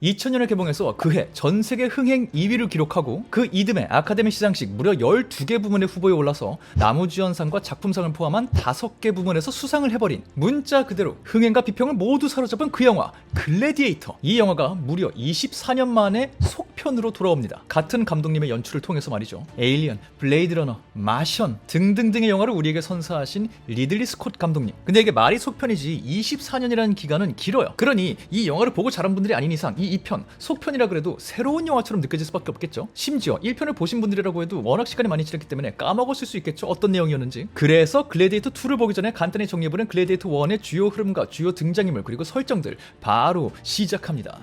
2000년에 개봉해서 그해 전세계 흥행 2위를 기록하고 그 이듬해 아카데미 시상식 무려 12개 부문의 후보에 올라서 나무주연상과 작품상을 포함한 5개 부문에서 수상을 해버린 문자 그대로 흥행과 비평을 모두 사로잡은 그 영화 글래디에이터. 이 영화가 무려 24년 만에 속편으로 돌아옵니다. 같은 감독님의 연출을 통해서 말이죠. 에일리언, 블레이드러너, 마션 등등등의 영화를 우리에게 선사하신 리들리 스콧 감독님. 근데 이게 말이 속편이지 24년이라는 기간은 길어요. 그러니 이 영화를 보고 자란 분들이 아닌 이상 이 2편, 속편이라 그래도 새로운 영화처럼 느껴질 수밖에 없겠죠. 심지어 1편을 보신 분들이라고 해도 워낙 시간이 많이 지났기 때문에 까먹었을 수 있겠죠. 어떤 내용이었는지. 그래서 글래디에이터 2를 보기 전에 간단히 정리해보는 글래디에이터 1의 주요 흐름과 주요 등장인물 그리고 설정들 바로 시작합니다.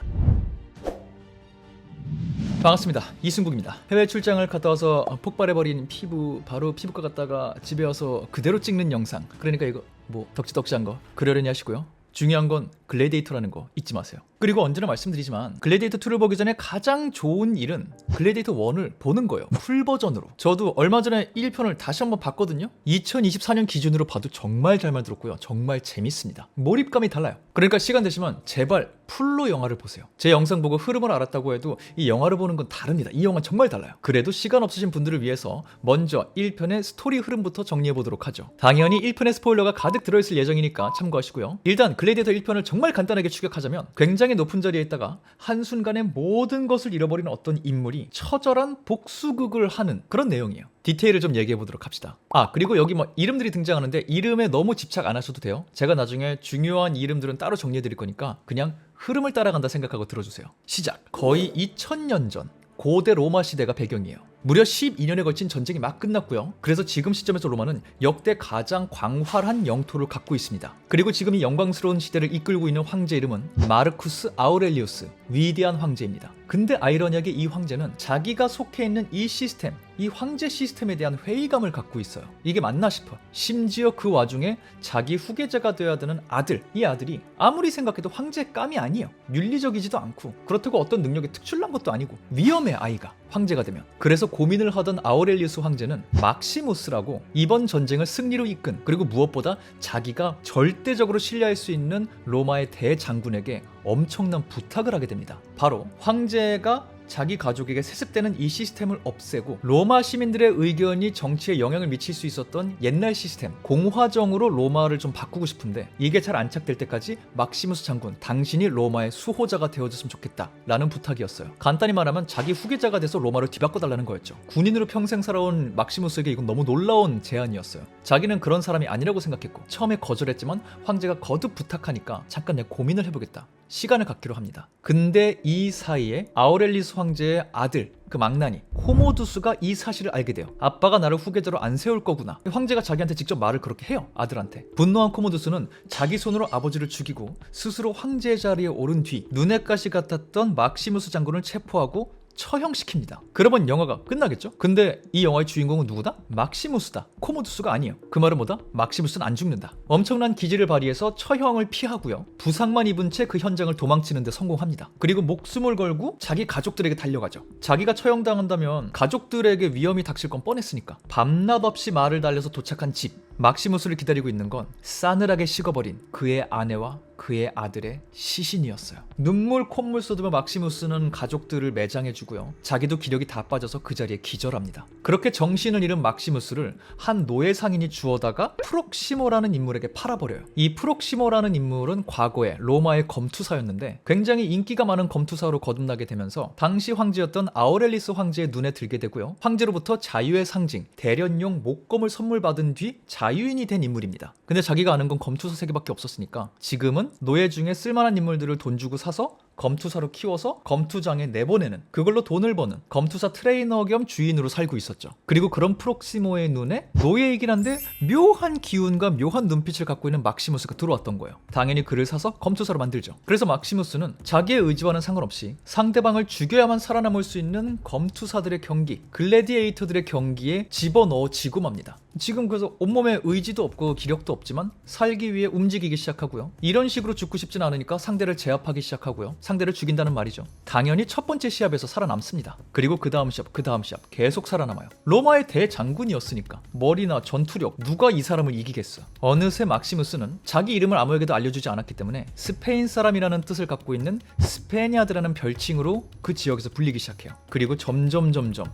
반갑습니다. 이승국입니다. 해외 출장을 갔다 와서 폭발해버린 피부, 바로 피부과 갔다가 집에 와서 그대로 찍는 영상. 그러니까 이거 뭐 덕지덕지한 거 그러려니 하시고요. 중요한 건 글래디에이터라는 거 잊지 마세요. 그리고 언제나 말씀드리지만 글래디에이터 2를 보기 전에 가장 좋은 일은 글래디에이터 1을 보는 거예요. 풀 버전으로. 저도 얼마 전에 1편을 다시 한번 봤거든요. 2024년 기준으로 봐도 정말 잘 만들었고요. 정말 재밌습니다. 몰입감이 달라요. 그러니까 시간 되시면 제발 풀로 영화를 보세요. 제 영상 보고 흐름을 알았다고 해도 이 영화를 보는 건 다릅니다. 이 영화는 정말 달라요. 그래도 시간 없으신 분들을 위해서 먼저 1편의 스토리 흐름부터 정리해 보도록 하죠. 당연히 1편의 스포일러가 가득 들어있을 예정이니까 참고하시고요. 일단 글래디에이터 1편을 정말 간단하게 추격하자면 굉장히 높은 자리에 있다가 한순간에 모든 것을 잃어버리는 어떤 인물이 처절한 복수극을 하는 그런 내용이에요. 디테일을 좀 얘기해 보도록 합시다. 그리고 여기 뭐 이름들이 등장하는데 이름에 너무 집착 안 하셔도 돼요. 제가 나중에 중요한 이름들은 따로 정리해 드릴 거니까 그냥 흐름을 따라간다 생각하고 들어주세요. 시작. 거의 2000년 전 고대 로마 시대가 배경이에요. 무려 12년에 걸친 전쟁이 막 끝났고요. 그래서 지금 시점에서 로마는 역대 가장 광활한 영토를 갖고 있습니다. 그리고 지금 이 영광스러운 시대를 이끌고 있는 황제 이름은 마르쿠스 아우렐리우스, 위대한 황제입니다. 근데 아이러니하게 이 황제는 자기가 속해 있는 이 시스템, 이 황제 시스템에 대한 회의감을 갖고 있어요. 이게 맞나 싶어. 심지어 그 와중에 자기 후계자가 되어야 되는 아들, 이 아들이 아무리 생각해도 황제감이 아니에요. 윤리적이지도 않고 그렇다고 어떤 능력이 특출난 것도 아니고 위험해 아이가 황제가 되면. 그래서 고민을 하던 아우렐리우스 황제는 막시무스라고 이번 전쟁을 승리로 이끈, 그리고 무엇보다 자기가 절대적으로 신뢰할 수 있는 로마의 대장군에게 엄청난 부탁을 하게 됩니다. 바로 황제가 자기 가족에게 세습되는 이 시스템을 없애고 로마 시민들의 의견이 정치에 영향을 미칠 수 있었던 옛날 시스템, 공화정으로 로마를 좀 바꾸고 싶은데 이게 잘 안착될 때까지 막시무스 장군, 당신이 로마의 수호자가 되어줬으면 좋겠다 라는 부탁이었어요. 간단히 말하면 자기 후계자가 돼서 로마를 뒤바꿔달라는 거였죠. 군인으로 평생 살아온 막시무스에게 이건 너무 놀라운 제안이었어요. 자기는 그런 사람이 아니라고 생각했고 처음에 거절했지만 황제가 거듭 부탁하니까 잠깐 내가 고민을 해보겠다, 시간을 갖기로 합니다. 근데 이 사이에 아우렐리우스 황제의 아들, 그 망나니 코모두스가 이 사실을 알게 돼요. 아빠가 나를 후계자로 안 세울 거구나. 황제가 자기한테 직접 말을 그렇게 해요. 아들한테. 분노한 코모두스는 자기 손으로 아버지를 죽이고 스스로 황제의 자리에 오른 뒤 눈엣 가시 같았던 막시무스 장군을 체포하고 처형시킵니다. 그러면 영화가 끝나겠죠? 근데 이 영화의 주인공은 누구다? 막시무스다. 코모두스가 아니에요. 그 말은 뭐다? 막시무스는 안 죽는다. 엄청난 기지를 발휘해서 처형을 피하고요. 부상만 입은 채 그 현장을 도망치는 데 성공합니다. 그리고 목숨을 걸고 자기 가족들에게 달려가죠. 자기가 처형당한다면 가족들에게 위험이 닥칠 건 뻔했으니까. 밤낮 없이 말을 달려서 도착한 집. 막시무스를 기다리고 있는 건 싸늘하게 식어버린 그의 아내와 그의 아들의 시신이었어요. 눈물 콧물 쏟으며 막시무스는 가족들을 매장해주고요. 자기도 기력이 다 빠져서 그 자리에 기절합니다. 그렇게 정신을 잃은 막시무스를 한 노예 상인이 주워다가 프록시모라는 인물에게 팔아버려요. 이 프록시모라는 인물은 과거에 로마의 검투사였는데 굉장히 인기가 많은 검투사로 거듭나게 되면서 당시 황제였던 아우렐리스 황제의 눈에 들게 되고요. 황제로부터 자유의 상징, 대련용 목검을 선물 받은 뒤 자유인이 된 인물입니다. 근데 자기가 아는 건 검투사 3개밖에 없었으니까 지금은 노예 중에 쓸만한 인물들을 돈 주고 사서 검투사로 키워서 검투장에 내보내는, 그걸로 돈을 버는 검투사 트레이너 겸 주인으로 살고 있었죠. 그리고 그런 프록시모의 눈에 노예이긴 한데 묘한 기운과 묘한 눈빛을 갖고 있는 막시무스가 들어왔던 거예요. 당연히 그를 사서 검투사로 만들죠. 그래서 막시무스는 자기의 의지와는 상관없이 상대방을 죽여야만 살아남을 수 있는 검투사들의 경기, 글래디에이터들의 경기에 집어넣어지고 맙니다. 지금 그래서 온몸에 의지도 없고 기력도 없지만 살기 위해 움직이기 시작하고요. 이런 식으로 죽고 싶진 않으니까 상대를 제압하기 시작하고요. 상대를 죽인다는 말이죠. 당연히 첫 번째 시합에서 살아남습니다. 그리고 그 다음 시합, 그 다음 시합 계속 살아남아요. 로마의 대장군이었으니까 머리나 전투력 누가 이 사람을 이기겠어. 어느새 막시무스는 자기 이름을 아무에게도 알려주지 않았기 때문에 스페인 사람이라는 뜻을 갖고 있는 스페니아드라는 별칭으로 그 지역에서 불리기 시작해요. 그리고 점점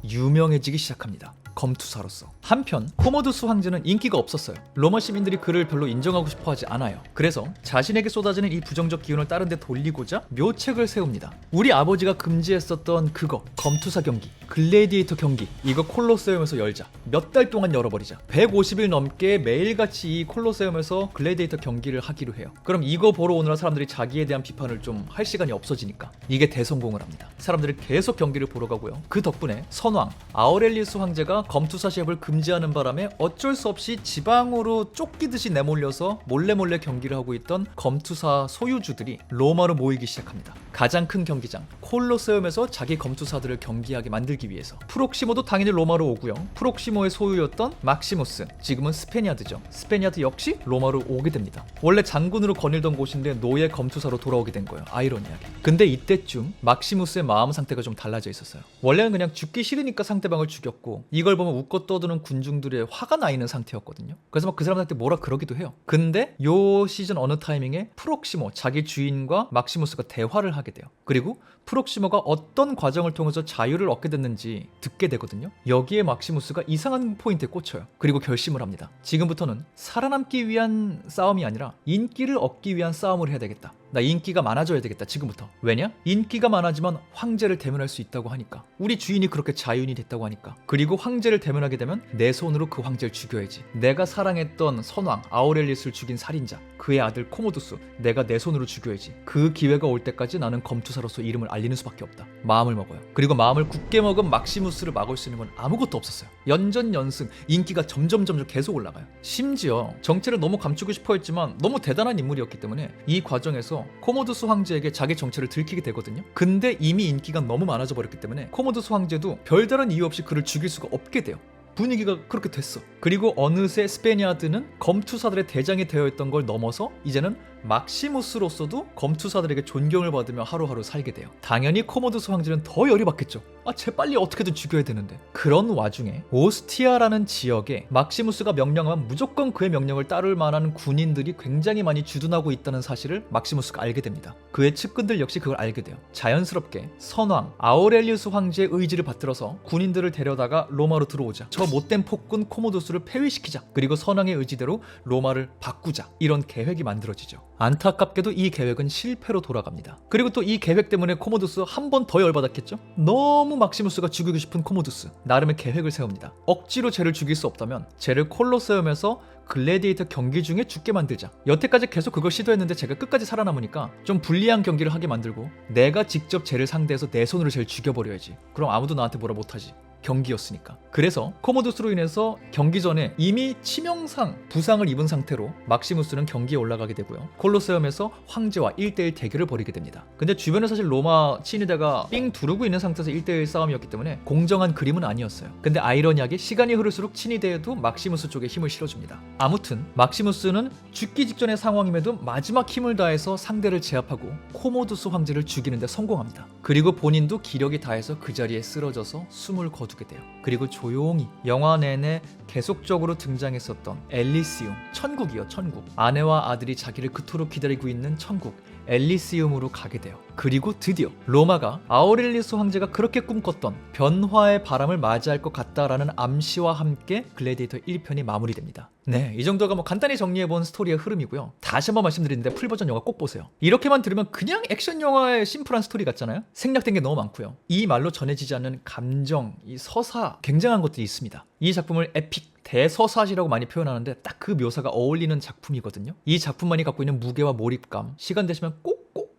유명해지기 시작합니다. 검투사로서. 한편 코모두스 황제는 인기가 없었어요. 로마 시민들이 그를 별로 인정하고 싶어 하지 않아요. 그래서 자신에게 쏟아지는 이 부정적 기운을 다른 데 돌리고자 묘책을 세웁니다. 우리 아버지가 금지했었던 그거, 검투사 경기, 글래디에이터 경기, 이거 콜로세움에서 열자. 몇 달 동안 열어버리자. 150일 넘게 매일같이 이 콜로세움에서 글래디에이터 경기를 하기로 해요. 그럼 이거 보러 오느라 사람들이 자기에 대한 비판을 좀 할 시간이 없어지니까 이게 대성공을 합니다. 사람들이 계속 경기를 보러 가고요. 그 덕분에 선왕 아우렐리우스 황제가 검투사 시합을 금지하는 바람에 어쩔 수 없이 지방으로 쫓기듯이 내몰려서 몰래 경기를 하고 있던 검투사 소유주들이 로마로 모이기 시작합니다. 가장 큰 경기장 콜로세움에서 자기 검투사들을 경기하게 만들기 위해서. 프록시모도 당연히 로마로 오고요. 프록시모의 소유였던 막시무스, 지금은 스페니아드죠. 스페니아드 역시 로마로 오게 됩니다. 원래 장군으로 거닐던 곳인데 노예 검투사로 돌아오게 된 거예요. 아이러니하게. 근데 이때쯤 막시무스의 마음 상태가 좀 달라져 있었어요. 원래는 그냥 죽기 싫으니까 상대방을 죽였고, 이걸 보면 웃고 떠드는 군중들의 화가 나 있는 상태였거든요. 그래서 막 그 사람한테 뭐라 그러기도 해요. 근데 요 시즌 어느 타이밍에 프록시모, 자기 주인과 막시무스가 대화를 하게 돼요. 그리고 프록시모가 어떤 과정을 통해서 자유를 얻게 됐는지 듣게 되거든요. 여기에 막시무스가 이상한 포인트에 꽂혀요. 그리고 결심을 합니다. 지금부터는 살아남기 위한 싸움이 아니라 인기를 얻기 위한 싸움을 해야 되겠다. 나 인기가 많아져야 되겠다, 지금부터. 왜냐? 인기가 많아지면 황제를 대면할 수 있다고 하니까. 우리 주인이 그렇게 자유인이 됐다고 하니까. 그리고 황제를 대면하게 되면 내 손으로 그 황제를 죽여야지. 내가 사랑했던 선왕 아우렐리우스를 죽인 살인자, 그의 아들 코모두스, 내가 내 손으로 죽여야지. 그 기회가 올 때까지 나는 검투사로서 이름을 알리는 수밖에 없다. 마음을 먹어요. 그리고 마음을 굳게 먹은 막시무스를 막을 수 있는 건 아무것도 없었어요. 연전연승, 인기가 점점 계속 올라가요. 심지어 정체를 너무 감추고 싶어 했지만 너무 대단한 인물이었기 때문에 이 과정에서 코모두스 황제에게 자기 정체를 들키게 되거든요. 근데 이미 인기가 너무 많아져 버렸기 때문에 코모두스 황제도 별다른 이유 없이 그를 죽일 수가 없게 돼요. 분위기가 그렇게 됐어. 그리고 어느새 스페니아드는 검투사들의 대장이 되어 있던 걸 넘어서 이제는 막시무스로서도 검투사들에게 존경을 받으며 하루하루 살게 돼요. 당연히 코모두스 황제는 더 열이 받겠죠. 재빨리 어떻게든 죽여야 되는데. 그런 와중에 오스티아라는 지역에 막시무스가 명령하면 무조건 그의 명령을 따를 만한 군인들이 굉장히 많이 주둔하고 있다는 사실을 막시무스가 알게 됩니다. 그의 측근들 역시 그걸 알게 돼요. 자연스럽게 선왕 아우렐리우스 황제의 의지를 받들어서 군인들을 데려다가 로마로 들어오자. 저 못된 폭군 코모두스를 폐위시키자. 그리고 선왕의 의지대로 로마를 바꾸자. 이런 계획이 만들어지죠. 안타깝게도 이 계획은 실패로 돌아갑니다. 그리고 또 이 계획 때문에 코모두스 한 번 더 열받았겠죠? 너무 막시무스가 죽이고 싶은 코모두스, 나름의 계획을 세웁니다. 억지로 쟤를 죽일 수 없다면 쟤를 콜로세움에서 글래디에이터 경기 중에 죽게 만들자. 여태까지 계속 그걸 시도했는데 제가 끝까지 살아남으니까 좀 불리한 경기를 하게 만들고 내가 직접 쟤를 상대해서 내 손으로 쟤를 죽여버려야지. 그럼 아무도 나한테 뭐라 못하지. 경기였으니까. 그래서 코모두스로 인해서 경기 전에 이미 치명상, 부상을 입은 상태로 막시무스는 경기에 올라가게 되고요. 콜로세움에서 황제와 1대1 대결을 벌이게 됩니다. 근데 주변에 사실 로마 친위대가 삥 두르고 있는 상태에서 1대1 싸움이었기 때문에 공정한 그림은 아니었어요. 근데 아이러니하게 시간이 흐를수록 친위대에도 막시무스 쪽에 힘을 실어줍니다. 아무튼 막시무스는 죽기 직전의 상황임에도 마지막 힘을 다해서 상대를 제압하고 코모두스 황제를 죽이는 데 성공합니다. 그리고 본인도 기력이 다해서 그 자리에 쓰러져서 숨을 거두게 돼요. 그리고 조용히 영화 내내 계속적으로 등장했었던 엘리시움, 천국이요, 천국. 아내와 아들이 자기를 그토록 기다리고 있는 천국 엘리시움으로 가게 돼요. 그리고 드디어 로마가 아우렐리우스 황제가 그렇게 꿈꿨던 변화의 바람을 맞이할 것 같다라는 암시와 함께 글래디에이터 1편이 마무리됩니다. 네, 이 정도가 간단히 정리해본 스토리의 흐름이고요. 다시 한번 말씀드리는데 풀버전 영화 꼭 보세요. 이렇게만 들으면 그냥 액션 영화의 심플한 스토리 같잖아요. 생략된 게 너무 많고요. 이 말로 전해지지 않는 감정, 이 서사, 굉장한 것들이 있습니다. 이 작품을 에픽 대서사시라고 많이 표현하는데 딱 그 묘사가 어울리는 작품이거든요. 이 작품만이 갖고 있는 무게와 몰입감, 시간 되시면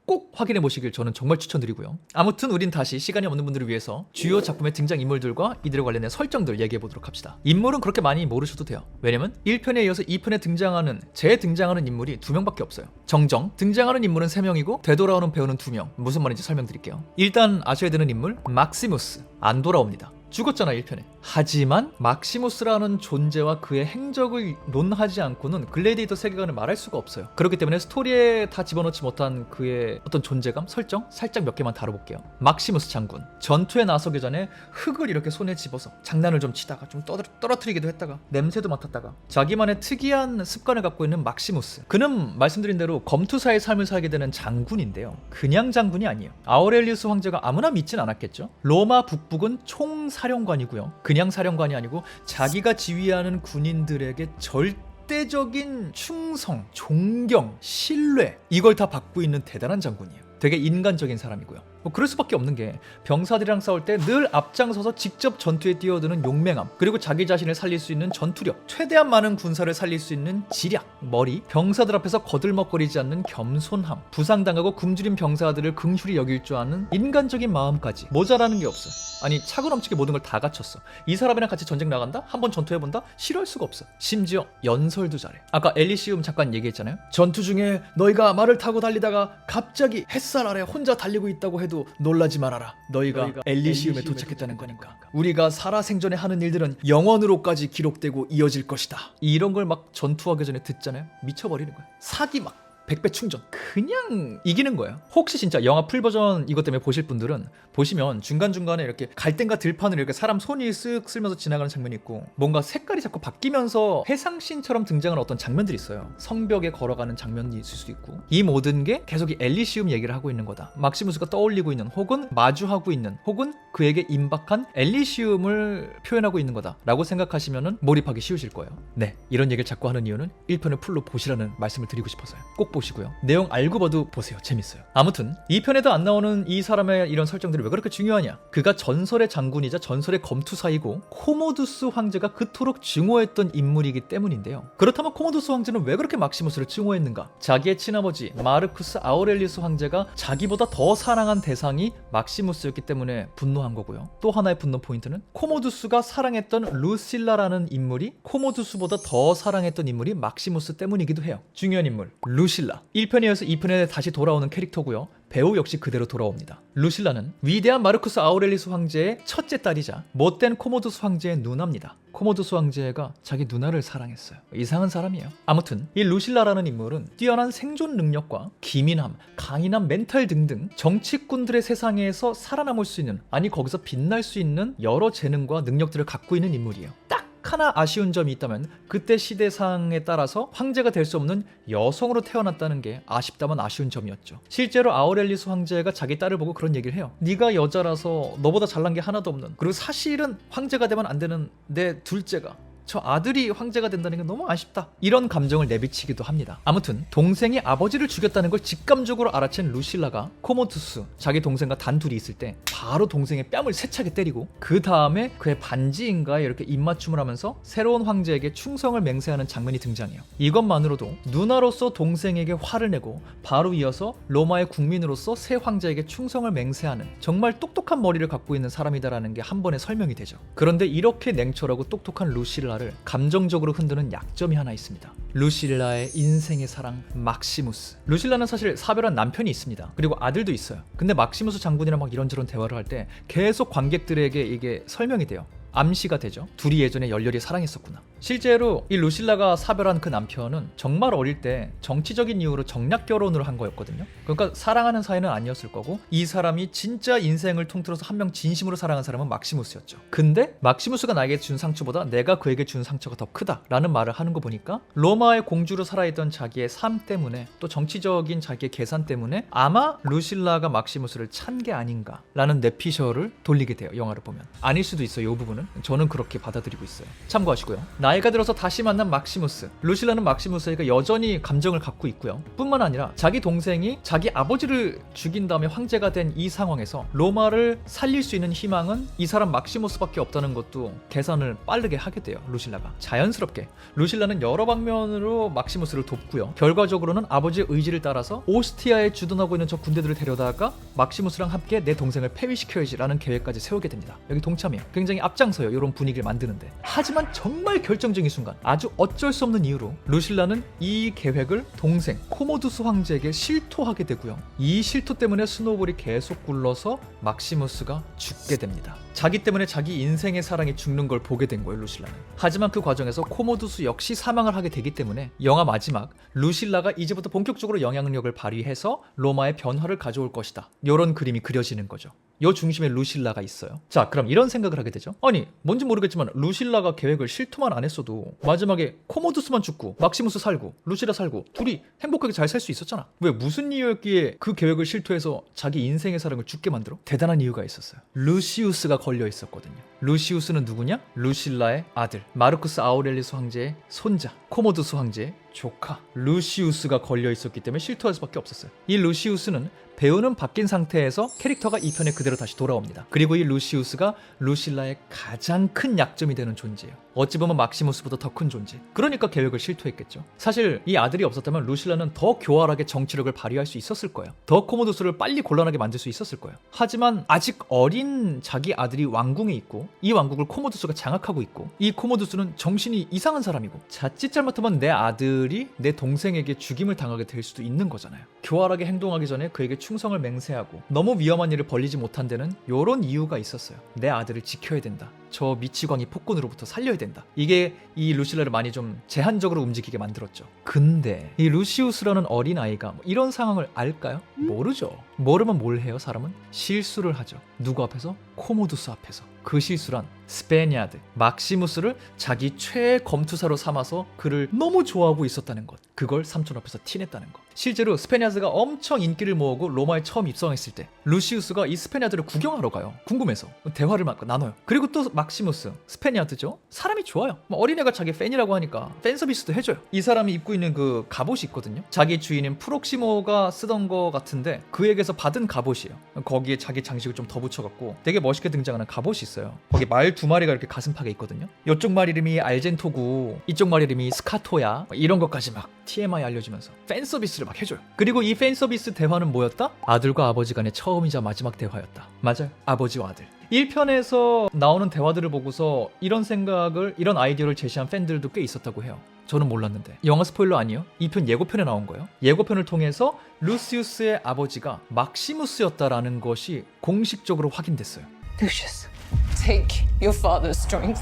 꼭 확인해 보시길 저는 정말 추천드리고요. 아무튼 우린 다시 시간이 없는 분들을 위해서 주요 작품의 등장인물들과 이들에 관련된 설정들 얘기해 보도록 합시다. 인물은 그렇게 많이 모르셔도 돼요. 왜냐면 1편에 이어서 2편에 등장하는 인물이 2명밖에 없어요. 정정, 등장하는 인물은 3명이고 되돌아오는 배우는 2명. 무슨 말인지 설명드릴게요. 일단 아셔야 되는 인물, 막시무스. 안 돌아옵니다. 죽었잖아 1편에. 하지만 막시무스라는 존재와 그의 행적을 논하지 않고는 글래디에이터 세계관을 말할 수가 없어요. 그렇기 때문에 스토리에 다 집어넣지 못한 그의 어떤 존재감, 설정 살짝 몇 개만 다뤄볼게요. 막시무스 장군, 전투에 나서기 전에 흙을 이렇게 손에 집어서 장난을 좀 치다가 좀 떨어뜨리기도 했다가 냄새도 맡았다가 자기만의 특이한 습관을 갖고 있는 막시무스. 그는 말씀드린 대로 검투사의 삶을 살게 되는 장군인데요. 그냥 장군이 아니에요. 아우렐리우스 황제가 아무나 믿진 않았겠죠. 로마 북부군 총사령관이고요. 그냥 사령관이 아니고 자기가 지휘하는 군인들에게 절대적인 충성, 존경, 신뢰 이걸 다 받고 있는 대단한 장군이에요. 되게 인간적인 사람이고요. 뭐 그럴 수밖에 없는 게 병사들이랑 싸울 때 늘 앞장서서 직접 전투에 뛰어드는 용맹함, 그리고 자기 자신을 살릴 수 있는 전투력, 최대한 많은 군사를 살릴 수 있는 지략, 머리, 병사들 앞에서 거들먹거리지 않는 겸손함, 부상당하고 굶주린 병사들을 긍휼히 여길 줄 아는 인간적인 마음까지 모자라는 게 없어. 아니 차고 넘치게 모든 걸 다 갖췄어. 이 사람이랑 같이 전쟁 나간다? 한번 전투해본다? 싫어할 수가 없어. 심지어 연설도 잘해. 아까 엘리시움 잠깐 얘기했잖아요. 전투 중에 너희가 말을 타고 달리다가 갑자기 햇살 아래 혼자 달리고 있다고 해도 놀라지 말아라. 너희가 엘리시움에 도착했다는 거니까. 우리가 살아생전에 하는 일들은 영원으로까지 기록되고 이어질 것이다. 이런 걸 막 전투하기 전에 듣잖아요. 미쳐버리는 거야. 사기 막 100배 충전. 그냥 이기는 거예요. 혹시 진짜 영화 풀버전 이것 때문에 보실 분들은 보시면 중간중간에 이렇게 갈등과 들판을 이렇게 사람 손이 쓱 쓸면서 지나가는 장면이 있고 뭔가 색깔이 자꾸 바뀌면서 해상신처럼 등장하는 어떤 장면들이 있어요. 성벽에 걸어가는 장면이 있을 수도 있고 이 모든 게 계속 이 엘리시움 얘기를 하고 있는 거다. 막시무스가 떠올리고 있는 혹은 마주하고 있는 혹은 그에게 임박한 엘리시움을 표현하고 있는 거다 라고 생각하시면 몰입하기 쉬우실 거예요. 네, 이런 얘기를 자꾸 하는 이유는 1편을 풀로 보시라는 말씀을 드리고 싶어서요. 꼭 보시고요. 내용 알고 봐도 보세요. 재밌어요. 아무튼 2편에도 안 나오는 이 사람의 이런 설정들이 왜 그렇게 중요하냐? 그가 전설의 장군이자 전설의 검투사이고 코모두스 황제가 그토록 증오했던 인물이기 때문인데요. 그렇다면 코모두스 황제는 왜 그렇게 막시무스를 증오했는가? 자기의 친아버지 마르쿠스 아우렐리우스 황제가 자기보다 더 사랑한 대상이 막시무스였기 때문에 분노한 거고요. 또 하나의 분노 포인트는 코모두스가 사랑했던 루실라라는 인물이 코모두스보다 더 사랑했던 인물이 막시무스 때문이기도 해요. 중요한 인물 루실라. 1편에 이어서 2편에 다시 돌아오는 캐릭터고요. 배우 역시 그대로 돌아옵니다. 루실라는 위대한 마르쿠스 아우렐리우스 황제의 첫째 딸이자 못된 코모두스 황제의 누나입니다. 코모두스 황제가 자기 누나를 사랑했어요. 이상한 사람이에요. 아무튼 이 루실라라는 인물은 뛰어난 생존 능력과 기민함, 강인한 멘탈 등등 정치꾼들의 세상에서 살아남을 수 있는, 아니 거기서 빛날 수 있는 여러 재능과 능력들을 갖고 있는 인물이에요. 딱 하나 아쉬운 점이 있다면 그때 시대상에 따라서 황제가 될 수 없는 여성으로 태어났다는 게 아쉽다면 아쉬운 점이었죠. 실제로 아우렐리우스 황제가 자기 딸을 보고 그런 얘기를 해요. 네가 여자라서 너보다 잘난 게 하나도 없는, 그리고 사실은 황제가 되면 안 되는 내 둘째가 저 아들이 황제가 된다는 게 너무 아쉽다. 이런 감정을 내비치기도 합니다. 아무튼 동생이 아버지를 죽였다는 걸 직감적으로 알아챈 루실라가 코모두스, 자기 동생과 단둘이 있을 때 바로 동생의 뺨을 세차게 때리고 그 다음에 그의 반지인가에 이렇게 입맞춤을 하면서 새로운 황제에게 충성을 맹세하는 장면이 등장해요. 이것만으로도 누나로서 동생에게 화를 내고 바로 이어서 로마의 국민으로서 새 황제에게 충성을 맹세하는 정말 똑똑한 머리를 갖고 있는 사람이다라는 게 한 번에 설명이 되죠. 그런데 이렇게 냉철하고 똑똑한 루실라를 감정적으로 흔드는 약점이 하나 있습니다. 루실라의 인생의 사랑 막시무스. 루실라는 사실 사별한 남편이 있습니다. 그리고 아들도 있어요. 근데 막시무스 장군이랑 막 이런저런 대화를 할 때 계속 관객들에게 이게 설명이 돼요. 암시가 되죠. 둘이 예전에 열렬히 사랑했었구나. 실제로 이 루실라가 사별한 그 남편은 정말 어릴 때 정치적인 이유로 정략 결혼을 한 거였거든요. 그러니까 사랑하는 사이는 아니었을 거고 이 사람이 진짜 인생을 통틀어서 한 명 진심으로 사랑한 사람은 막시무스였죠. 근데 막시무스가 나에게 준 상처보다 내가 그에게 준 상처가 더 크다라는 말을 하는 거 보니까 로마의 공주로 살아있던 자기의 삶 때문에 또 정치적인 자기의 계산 때문에 아마 루실라가 막시무스를 찬 게 아닌가라는 뇌피셜을 돌리게 돼요. 영화를 보면. 아닐 수도 있어요. 이 부분은. 저는 그렇게 받아들이고 있어요. 참고하시고요. 나이가 들어서 다시 만난 막시무스. 루실라는 막시무스에게 여전히 감정을 갖고 있고요. 뿐만 아니라 자기 동생이 자기 아버지를 죽인 다음에 황제가 된 이 상황에서 로마를 살릴 수 있는 희망은 이 사람 막시무스밖에 없다는 것도 계산을 빠르게 하게 돼요. 루실라가. 자연스럽게 루실라는 여러 방면으로 막시무스를 돕고요. 결과적으로는 아버지의 의지를 따라서 오스티아에 주둔하고 있는 저 군대들을 데려다가 막시무스랑 함께 내 동생을 폐위시켜야지 라는 계획까지 세우게 됩니다. 여기 동참이에요. 굉장히 앞장서요. 이런 분위기를 만드는데. 하지만 정말 결정 결정적인 순간 아주 어쩔 수 없는 이유로 루실라는 이 계획을 동생 코모두스 황제에게 실토하게 되고요. 이 실토 때문에 스노우볼이 계속 굴러서 막시무스가 죽게 됩니다. 자기 때문에 자기 인생의 사랑이 죽는 걸 보게 된 거예요, 루실라는. 하지만 그 과정에서 코모두스 역시 사망을 하게 되기 때문에 영화 마지막 루실라가 이제부터 본격적으로 영향력을 발휘해서 로마의 변화를 가져올 것이다, 이런 그림이 그려지는 거죠. 요 중심에 루실라가 있어요. 자, 그럼 이런 생각을 하게 되죠. 아니, 뭔지 모르겠지만 루실라가 계획을 실토만 안 했어도 마지막에 코모두스만 죽고 막시무스 살고 루실라 살고 둘이 행복하게 잘 살 수 있었잖아. 왜, 무슨 이유였기에 그 계획을 실토해서 자기 인생의 사랑을 죽게 만들어? 대단한 이유가 있었어요. 루시우스가 걸려 있었거든요. 루시우스는 누구냐? 루실라의 아들, 마르쿠스 아우렐리스 황제의 손자, 코모두스 황제의 조카 루시우스가 걸려 있었기 때문에 실토할 수밖에 없었어요. 이 루시우스는 배우는 바뀐 상태에서 캐릭터가 2편에 그대로 다시 돌아옵니다. 그리고 이 루시우스가 루실라의 가장 큰 약점이 되는 존재예요. 어찌 보면 막시무스보다 더 큰 존재. 그러니까 계획을 실토했겠죠. 사실 이 아들이 없었다면 루실라는 더 교활하게 정치력을 발휘할 수 있었을 거예요. 더 코모두스를 빨리 곤란하게 만들 수 있었을 거예요. 하지만 아직 어린 자기 아들이 왕궁에 있고 이 왕국을 코모두스가 장악하고 있고 이 코모두스는 정신이 이상한 사람이고 자칫 잘못하면 내 아들이 내 동생에게 죽임을 당하게 될 수도 있는 거잖아요. 교활하게 행동하기 전에 그에게 충성을 맹세하고 너무 위험한 일을 벌리지 못한 데는 이런 이유가 있었어요. 내 아들을 지켜야 된다. 저 미치광이 폭군으로부터 살려야 된다. 이게 이 루실라를 많이 좀 제한적으로 움직이게 만들었죠. 근데 이 루시우스라는 어린아이가 이런 상황을 알까요? 모르죠. 모르면 뭘 해요, 사람은? 실수를 하죠. 누구 앞에서? 코모두스 앞에서. 그 실수란 스페니아드, 막시무스를 자기 최애 검투사로 삼아서 그를 너무 좋아하고 있었다는 것. 그걸 삼촌 앞에서 티냈다는 것. 실제로 스페니아드가 엄청 인기를 모으고 로마에 처음 입성했을 때 루시우스가 이 스페니아드를 구경하러 가요. 궁금해서 대화를 나눠요. 그리고 또 막시무스, 스페니아드죠. 사람이 좋아요. 어린애가 자기 팬이라고 하니까 팬 서비스도 해줘요. 이 사람이 입고 있는 그 갑옷이 있거든요. 자기 주인인 프록시모가 쓰던 거 같은데 그에게서 받은 갑옷이에요. 거기에 자기 장식을 좀 더 붙여갖고 되게 멋있게 등장하는 갑옷이 있어요. 거기 말 2마리가 이렇게 가슴팍에 있거든요. 이쪽 말 이름이 알젠토고 이쪽 말 이름이 스카토야. 이런 것까지 막 TMI 알려주면서 팬 서비스를 막 해줘요. 그리고 이 팬 서비스 대화는 뭐였다? 아들과 아버지 간의 처음이자 마지막 대화였다. 맞아요. 아버지와 아들. 1편에서 나오는 대화들을 보고서 이런 생각을, 이런 아이디어를 제시한 팬들도 꽤 있었다고 해요. 저는 몰랐는데. 영화 스포일러 아니에요? 2편 예고편에 나온 거예요. 예고편을 통해서 루시우스의 아버지가 막시무스였다라는 것이 공식적으로 확인됐어요. Lucius, take your father's strength.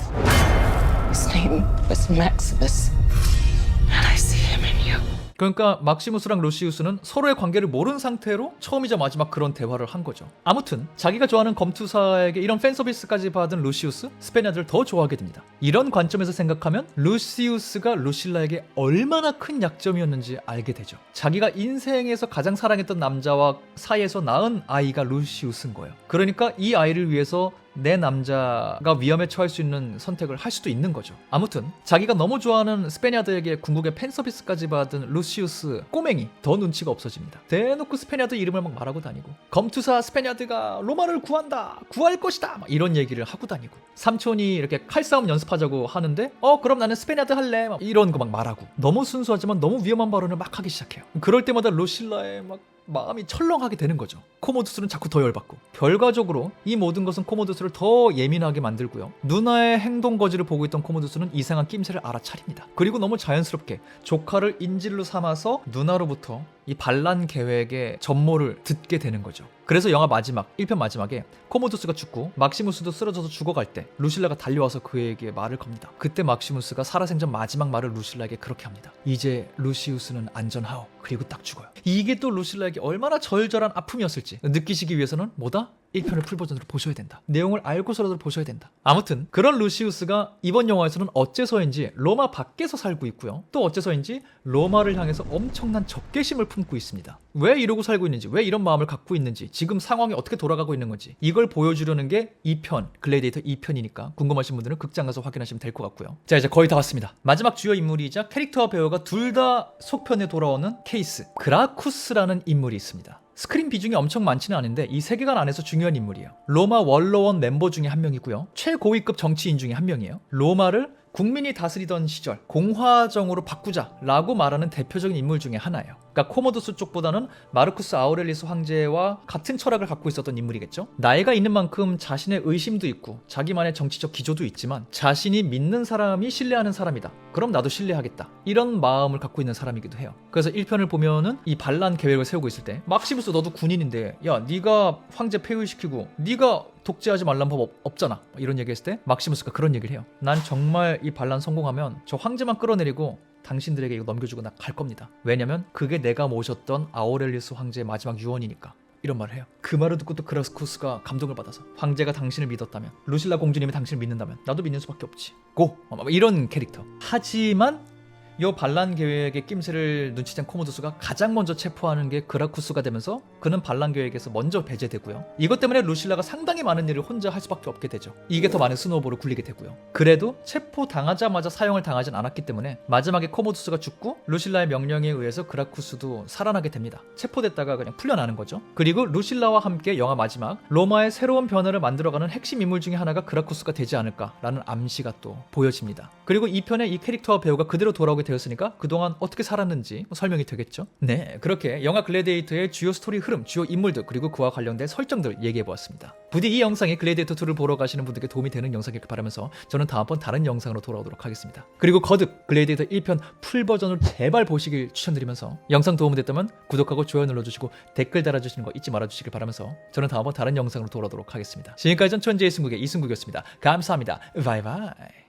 His name was Maximus, and I see him in you. 그러니까 막시무스랑 루시우스는 서로의 관계를 모르는 상태로 처음이자 마지막 그런 대화를 한 거죠. 아무튼 자기가 좋아하는 검투사에게 이런 팬 서비스까지 받은 루시우스, 스페니아드를 더 좋아하게 됩니다. 이런 관점에서 생각하면 루시우스가 루실라에게 얼마나 큰 약점이었는지 알게 되죠. 자기가 인생에서 가장 사랑했던 남자와 사이에서 낳은 아이가 루시우스인 거예요. 그러니까 이 아이를 위해서 내 남자가 위험에 처할 수 있는 선택을 할 수도 있는 거죠. 아무튼 자기가 너무 좋아하는 스페니아드에게 궁극의 팬 서비스까지 받은 루시우스 꼬맹이 더 눈치가 없어집니다. 대놓고 스페니아드 이름을 막 말하고 다니고 검투사 스페니아드가 로마를 구한다, 구할 것이다, 막 이런 얘기를 하고 다니고 삼촌이 이렇게 칼싸움 연습하자고 하는데 그럼 나는 스페니아드 할래, 막 이런 거 막 말하고 너무 순수하지만 너무 위험한 발언을 막 하기 시작해요. 그럴 때마다 루실라의 막 마음이 철렁하게 되는 거죠. 코모두스는 자꾸 더 열받고 결과적으로 이 모든 것은 코모두스를 더 예민하게 만들고요. 누나의 행동 거지를 보고 있던 코모두스는 이상한 낌새를 알아차립니다. 그리고 너무 자연스럽게 조카를 인질로 삼아서 누나로부터 이 반란 계획의 전모를 듣게 되는 거죠. 그래서 영화 마지막 1편 마지막에 코모두스가 죽고 막시무스도 쓰러져서 죽어갈 때 루실라가 달려와서 그에게 말을 겁니다. 그때 막시무스가 살아생전 마지막 말을 루실라에게 그렇게 합니다. 이제 루시우스는 안전하오. 그리고 딱 죽어요. 이게 또 루실라에게 얼마나 절절한 아픔이었을지 느끼시기 위해서는 뭐다? 1편을 풀버전으로 보셔야 된다. 내용을 알고서라도 보셔야 된다. 아무튼 그런 루시우스가 이번 영화에서는 어째서인지 로마 밖에서 살고 있고요. 또 어째서인지 로마를 향해서 엄청난 적개심을 품고 있습니다. 왜 이러고 살고 있는지, 왜 이런 마음을 갖고 있는지, 지금 상황이 어떻게 돌아가고 있는 건지 이걸 보여주려는 게 2편, 글래디에이터 2편이니까 궁금하신 분들은 극장 가서 확인하시면 될 것 같고요. 자, 이제 거의 다 왔습니다. 마지막 주요 인물이자 캐릭터와 배우가 둘 다 속편에 돌아오는 케이스, 그라쿠스라는 인물이 있습니다. 스크린 비중이 엄청 많지는 않은데 이 세계관 안에서 중요한 인물이에요. 로마 원로원 멤버 중에 한 명이고요. 최고위급 정치인 중에 한 명이에요. 로마를 국민이 다스리던 시절 공화정으로 바꾸자라고 말하는 대표적인 인물 중에 하나예요. 그러니까 코모도스 쪽보다는 마르쿠스 아우렐리스 황제와 같은 철학을 갖고 있었던 인물이겠죠. 나이가 있는 만큼 자신의 의심도 있고 자기만의 정치적 기조도 있지만 자신이 믿는 사람이 신뢰하는 사람이다. 그럼 나도 신뢰하겠다. 이런 마음을 갖고 있는 사람이기도 해요. 그래서 1편을 보면은 이 반란 계획을 세우고 있을 때 막시무스 너도 군인인데 야 네가 황제 폐위시키고 네가 독재하지 말란 법 없잖아. 이런 얘기했을 때 막시무스가 그런 얘기를 해요. 난 정말 이 반란 성공하면 저 황제만 끌어내리고 당신들에게 이거 넘겨주고 나 갈 겁니다. 왜냐면 그게 내가 모셨던 아우렐리우스 황제의 마지막 유언이니까. 이런 말을 해요. 그 말을 듣고 또 그라쿠스가 감동을 받아서 황제가 당신을 믿었다면, 루실라 공주님이 당신을 믿는다면 나도 믿는 수밖에 없지. 고! 이런 캐릭터. 하지만 이 반란 계획의 낌새를 눈치챈 코모도스가 가장 먼저 체포하는 게 그라쿠스가 되면서 그는 반란 계획에서 먼저 배제되고요. 이것 때문에 루실라가 상당히 많은 일을 혼자 할 수밖에 없게 되죠. 이게 더 많은 스노우볼을 굴리게 되고요. 그래도 체포당하자마자 사형을 당하진 않았기 때문에 마지막에 코모도스가 죽고 루실라의 명령에 의해서 그라쿠스도 살아나게 됩니다. 체포됐다가 그냥 풀려나는 거죠. 그리고 루실라와 함께 영화 마지막 로마의 새로운 변화를 만들어가는 핵심 인물 중에 하나가 그라쿠스가 되지 않을까라는 암시가 또 보여집니다. 그리고 2편에 이 캐릭터와 배우가 그대로 돌아오게 되었으니까 그동안 어떻게 살았는지 설명이 되겠죠. 네, 그렇게 영화 글래디에이터의 주요 스토리 흐름, 주요 인물들 그리고 그와 관련된 설정들 얘기해보았습니다. 부디 이 영상이 글래디에이터 2를 보러 가시는 분들께 도움이 되는 영상이길 바라면서 저는 다음번 다른 영상으로 돌아오도록 하겠습니다. 그리고 거듭 글래디에이터 1편 풀 버전을 제발 보시길 추천드리면서 영상 도움됐다면 구독하고 좋아요 눌러주시고 댓글 달아주시는 거 잊지 말아주시길 바라면서 저는 다음번 다른 영상으로 돌아오도록 하겠습니다. 지금까지 전 천재의 승국의 이승국이었습니다. 감사합니다. 바이바이.